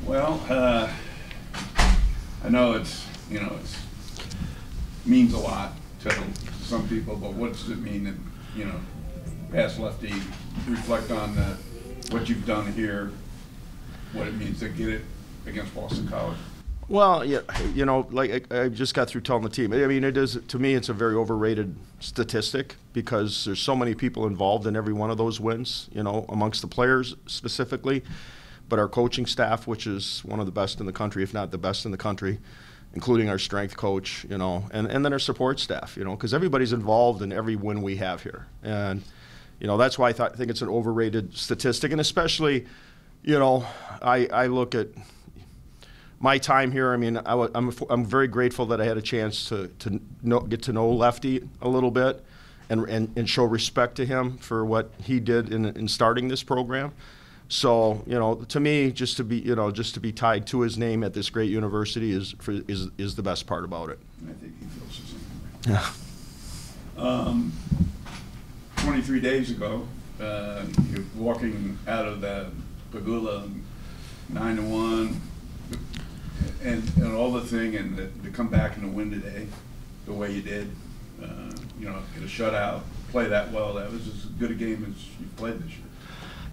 Well, I know it's means a lot to some people, but what does it mean that, pass lefty, reflect on what you've done here, what it means to get it against Boston College? Well, yeah, like I just got through telling the team. I mean, to me, it's a very overrated statistic because there's so many people involved in every one of those wins, amongst the players specifically, but our coaching staff, which is one of the best in the country, if not the best in the country, including our strength coach, and then our support staff, because everybody's involved in every win we have here. And, that's why I think it's an overrated statistic. And especially, I look at my time here. I mean, I'm very grateful that I had a chance to get to know Lefty a little bit and show respect to him for what he did in starting this program. So, to me, just to be tied to his name at this great university is the best part about it. I think he feels the same way. Yeah. 23 days ago, you're walking out of the Pagula 9-1, and all the thing, and to come back and to win today, the way you did, get a shutout, play that well. That was as good a game as you've played this year.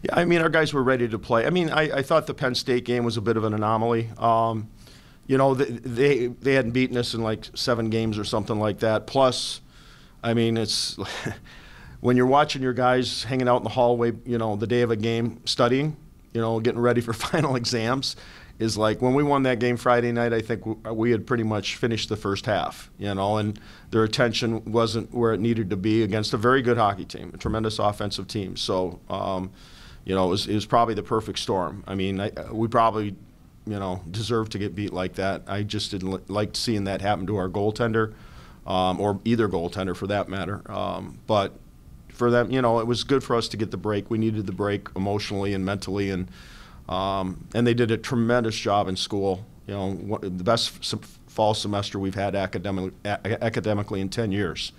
Yeah, I mean, our guys were ready to play. I mean, I thought the Penn State game was a bit of an anomaly. They hadn't beaten us in like 7 games or something like that. Plus, I mean, it's when you're watching your guys hanging out in the hallway, the day of a game, studying, getting ready for final exams, is like when we won that game Friday night, I think we had pretty much finished the first half, and their attention wasn't where it needed to be against a very good hockey team, a tremendous offensive team. So, it was probably the perfect storm. I mean, we probably, deserved to get beat like that. I just didn't like seeing that happen to our goaltender, or either goaltender for that matter. But for them, it was good for us to get the break. We needed the break emotionally and mentally, and they did a tremendous job in school. The best fall semester we've had academically in 10 years.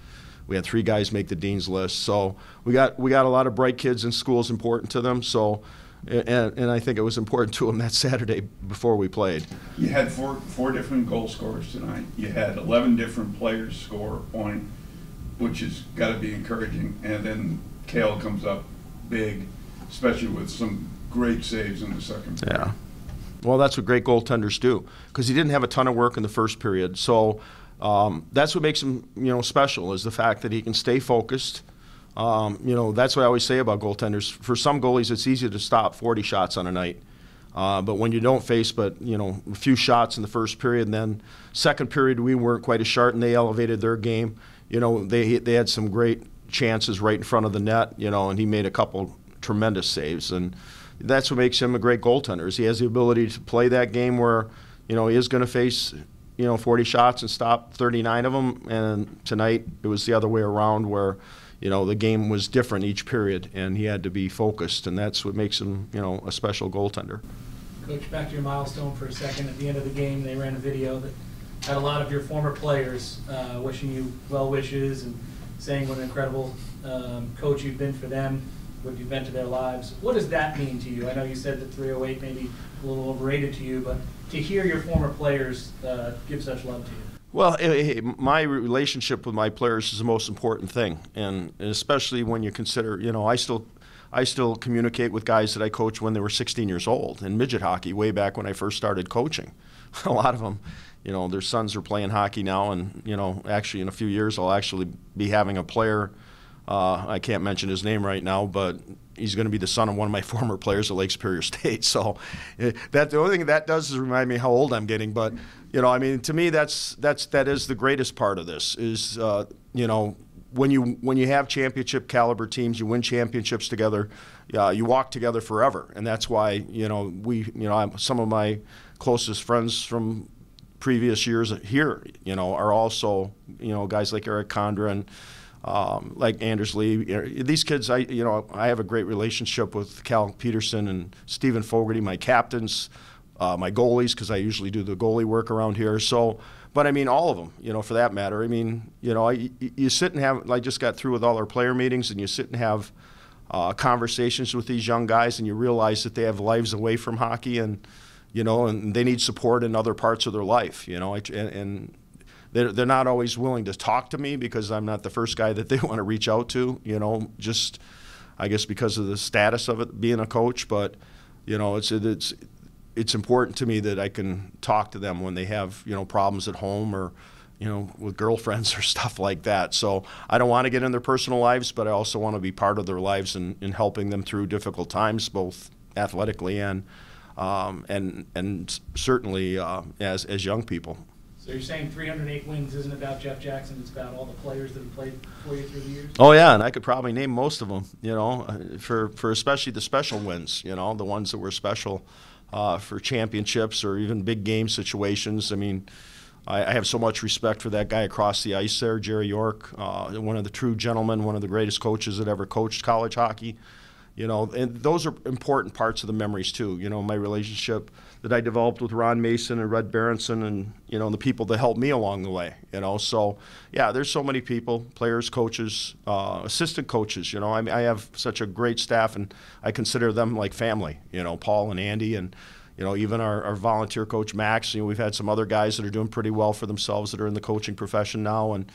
We had 3 guys make the dean's list, so we got a lot of bright kids in school. Is important to them. So, and I think it was important to them that Saturday before we played. You had four different goal scorers tonight. You had 11 different players score a point, which has got to be encouraging. And then Cale comes up big, especially with some great saves in the second period. Yeah. Well, that's what great goaltenders do, because he didn't have a ton of work in the first period. So. That's what makes him, special, is the fact that he can stay focused. That's what I always say about goaltenders. For some goalies, it's easy to stop 40 shots on a night. But when you don't face a few shots in the first period, and then second period we weren't quite as sharp, and they elevated their game. They had some great chances right in front of the net, and he made a couple tremendous saves. And that's what makes him a great goaltender, is he has the ability to play that game where, he is going to face 40 shots and stop 39 of them. And tonight it was the other way around, where, the game was different each period, and he had to be focused, and that's what makes him, a special goaltender. Coach, back to your milestone for a second. At the end of the game, they ran a video that had a lot of your former players wishing you well wishes and saying what an incredible coach you've been for them, what you've been to their lives. What does that mean to you? I know you said that 308 may be a little overrated to you, but to hear your former players give such love to you? Well, my relationship with my players is the most important thing, and especially when you consider, I still communicate with guys that I coached when they were 16 years old in midget hockey, way back when I first started coaching. A lot of them, their sons are playing hockey now, and actually in a few years I'll actually be having a player. I can't mention his name right now, but he's going to be the son of one of my former players at Lake Superior State. So the only thing that does is remind me how old I'm getting. But to me, that is the greatest part of this. Is when you have championship caliber teams, you win championships together. You walk together forever, and that's why some of my closest friends from previous years here, are also guys like Eric Condren. Like Anders Lee, these kids, I have a great relationship with Cal Peterson and Stephen Fogarty, my captains, my goalies, because I usually do the goalie work around here. So, but I mean, all of them, for that matter. I mean, you sit and have, I just got through with all our player meetings, and you sit and have conversations with these young guys, and you realize that they have lives away from hockey, and and they need support in other parts of their life, and they're not always willing to talk to me because I'm not the first guy that they want to reach out to, just I guess because of the status of it being a coach. But it's important to me that I can talk to them when they have problems at home or with girlfriends or stuff like that. So I don't want to get in their personal lives, but I also want to be part of their lives in helping them through difficult times, both athletically and certainly as young people. So you're saying 308 wins isn't about Jeff Jackson, it's about all the players that have played for you through the years? Oh yeah, and I could probably name most of them, for especially the special wins, the ones that were special for championships or even big game situations. I mean, I have so much respect for that guy across the ice there, Jerry York, one of the true gentlemen, one of the greatest coaches that ever coached college hockey. And those are important parts of the memories too. My relationship that I developed with Ron Mason and Red Berenson and, the people that helped me along the way, So, yeah, there's so many people, players, coaches, assistant coaches, I have such a great staff, and I consider them like family, Paul and Andy and, even our volunteer coach, Max. We've had some other guys that are doing pretty well for themselves that are in the coaching profession now. And,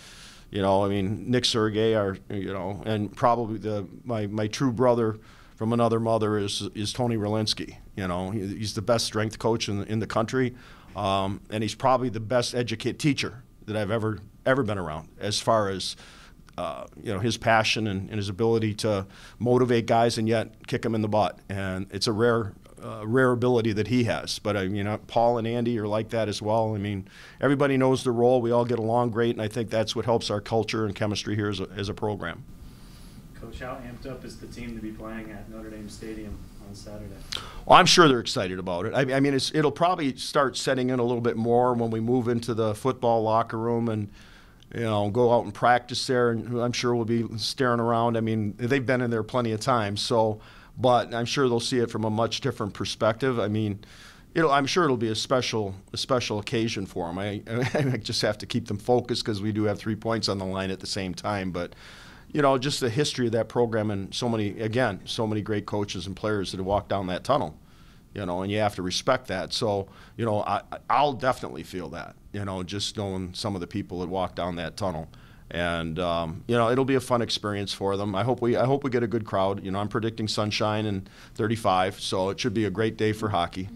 Nick Sergey, and probably my true brother from another mother is Tony Rolinski. He's the best strength coach in the country, and he's probably the best teacher that I've ever been around as far as his passion and his ability to motivate guys and yet kick them in the butt. And it's a rare ability that he has. But Paul and Andy are like that as well. I mean, everybody knows their role. We all get along great, and I think that's what helps our culture and chemistry here as a program. Coach, how amped up is the team to be playing at Notre Dame Stadium on Saturday? Well, I'm sure they're excited about it. I mean, it'll probably start setting in a little bit more when we move into the football locker room and go out and practice there. And I'm sure we'll be staring around. I mean, they've been in there plenty of times, but I'm sure they'll see it from a much different perspective. I mean, I'm sure it'll be a special occasion for them. I just have to keep them focused because we do have 3 points on the line at the same time. But just the history of that program and so many great coaches and players that have walked down that tunnel, and you have to respect that. So, I'll definitely feel that, just knowing some of the people that walk down that tunnel. And, it'll be a fun experience for them. I hope we get a good crowd. I'm predicting sunshine and 35, so it should be a great day for hockey.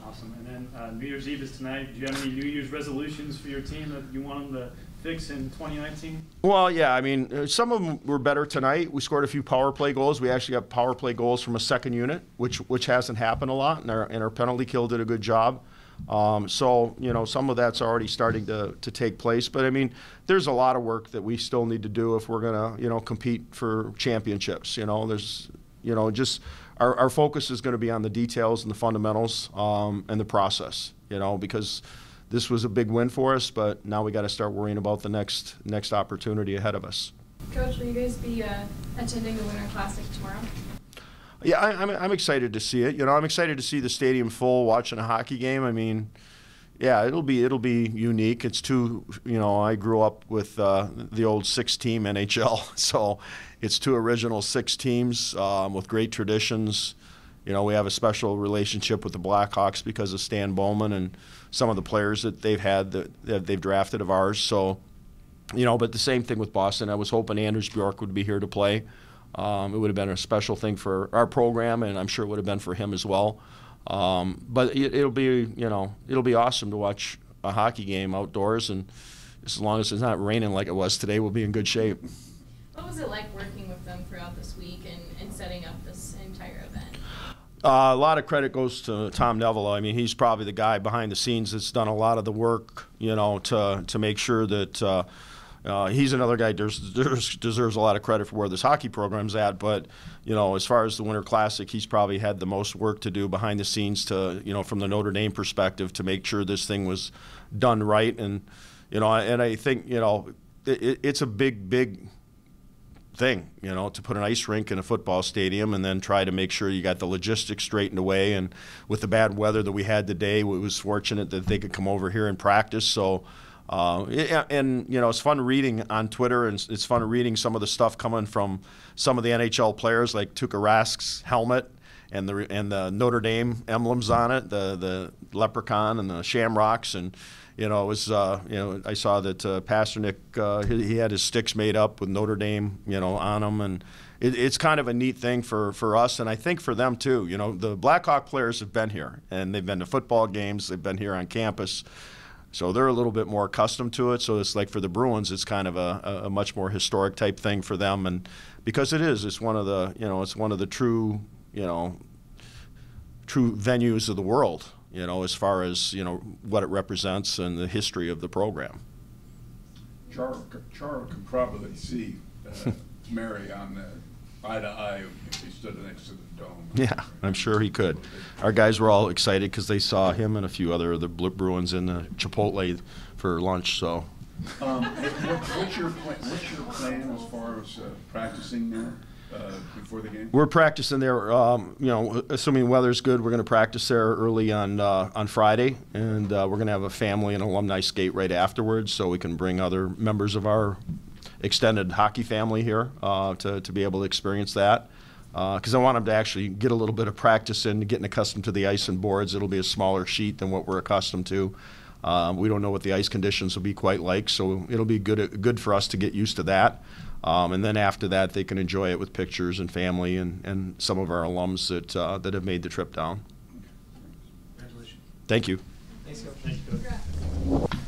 Awesome. And then New Year's Eve is tonight. Do you have any New Year's resolutions for your team that you want them to fix in 2019? Well, yeah. I mean, some of them were better tonight. We scored a few power play goals. We actually got power play goals from a second unit, which hasn't happened a lot, and our penalty kill did a good job. So, some of that's already starting to take place. But, I mean, there's a lot of work that we still need to do if we're going to, compete for championships. There's, just our focus is going to be on the details and the fundamentals and the process, because this was a big win for us, but now we got to start worrying about the next opportunity ahead of us. Coach, will you guys be attending the Winter Classic tomorrow? Yeah, I'm excited to see it. I'm excited to see the stadium full, watching a hockey game. I mean, yeah, it'll be unique. It's I grew up with the old 6-team NHL, so it's 2 original 6 teams with great traditions. We have a special relationship with the Blackhawks because of Stan Bowman and some of the players that they've had that they've drafted of ours. So, but the same thing with Boston. I was hoping Anders Bjork would be here to play. It would have been a special thing for our program, and I'm sure it would have been for him as well. But it'll be awesome to watch a hockey game outdoors, and as long as it's not raining like it was today, we'll be in good shape. What was it like working with them throughout this week and setting up this entire event? A lot of credit goes to Tom Neville. I mean, he's probably the guy behind the scenes that's done a lot of the work, to make sure that he's another guy deserves a lot of credit for where this hockey program's at. But, as far as the Winter Classic, he's probably had the most work to do behind the scenes to, from the Notre Dame perspective, to make sure this thing was done right. And, and I think, it's a big thing, to put an ice rink in a football stadium and then try to make sure you got the logistics straightened away. And with the bad weather that we had today, it was fortunate that they could come over here and practice. So, it's fun reading on Twitter, and it's fun reading some of the stuff coming from some of the NHL players, like Tuukka Rask's helmet and the Notre Dame emblems on it, the leprechaun and the shamrocks, and it was I saw that Pasternak he had his sticks made up with Notre Dame on them, and it's kind of a neat thing for us, and I think for them too. The Blackhawk players have been here, and they've been to football games, they've been here on campus, so they're a little bit more accustomed to it. So it's like for the Bruins, it's kind of a much more historic type thing for them, and because it's one of the true venues of the world, as far as what it represents and the history of the program. Charles could probably see Mary on the eye to eye if he stood next to the dome. Yeah, I'm sure he could. Our guys were all excited because they saw him and a few other of the Bruins in the Chipotle for lunch. So, what's your plan as far as practicing there before the game? We're practicing there. Assuming weather's good, we're going to practice there early on Friday, and we're going to have a family and alumni skate right afterwards, so we can bring other members of our extended hockey family here to be able to experience that, because I want them to actually get a little bit of practice in, getting accustomed to the ice and boards. It'll be a smaller sheet than what we're accustomed to. We don't know what the ice conditions will be quite like, so it'll be good for us to get used to that. And then after that, they can enjoy it with pictures and family and some of our alums that have made the trip down. Congratulations. Thank you. Thanks, Coach. Thank you, Coach. Congrats.